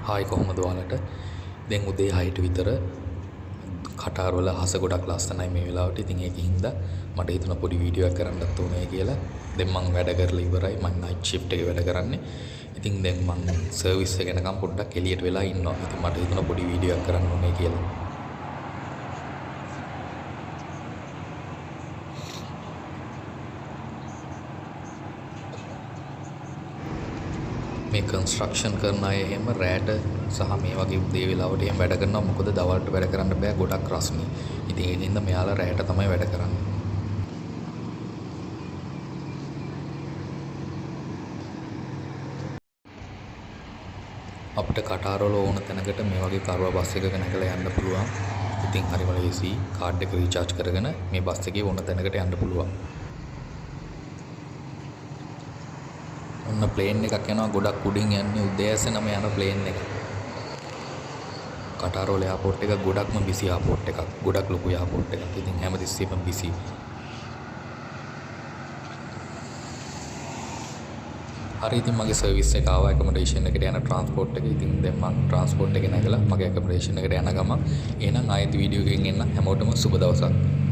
Hi කොහොමද ඔයාලට? දැන් උදේ 6ට විතර කටාරවල හස ගොඩක් ලස්සනයි මේ වෙලාවට. ඉතින් ඒකින්ද මට හිතුණා පොඩි වීඩියෝ එකක් කරන්නත් ඕනේ කියලා. දැන් මම වැඩ කරලා ඉවරයි. මම නයිට් ෂිෆ්ට් එකේ වැඩ කරන්නේ. ඉතින් දැන් මම සර්විස් එක යනකම් පොඩ්ඩක් එළියට වෙලා ඉන්නවා. ඉතින් මට හිතුණා පොඩි වීඩියෝ එකක් කරන්න ඕනේ කියලා. මේ කන්ස්ට්‍රක්ෂන් කරන අය එහෙම රැට සහ මේ වගේ උදේ වෙලාවට එහෙම වැඩ කරනවා. මොකද දවල්ට වැඩ කරන්න බෑ, ගොඩක් රස්නේ. ඉතින් ඒ හින්දා මෙයාලා රැට තමයි වැඩ කරන්නේ. අපිට කටාරවල ඕන තැනකට මේ වගේ කාර්වා බස් එකක නැගලා යන්න පුළුවන්. ඉතින් හරිම ලේසි. කාඩ් එක රීචාර්ජ් කරගෙන මේ බස් එකේ ඕන තැනකට යන්න පුළුවන්. ඔන්න ප්ලේන් එකක් යනවා ගොඩක් උඩින් යන්නේ උදෑසනම යන ප්ලේන් එක. කටාරවල එයාපෝට් එක ගොඩක්ම බිසි එයාපෝට් එකක්. ගොඩක් ලොකු එයාපෝට් එකක්. ඉතින් හැමතිස්සෙම බිසි. හරි ඉතින් මගේ සර්විස් එක ආවා ඇකොමඩේෂන් එකට යන ට්‍රාන්ස්පෝර්ට් එක. ඉතින් දැන් මම ට්‍රාන්ස්පෝර්ට් එකේ නැගලා මගේ ඇකොමඩේෂන් එකට යන ගමන් එහෙනම් ආයෙත් වීඩියෝ එකකින් එන්න හැමෝටම සුබ දවසක්.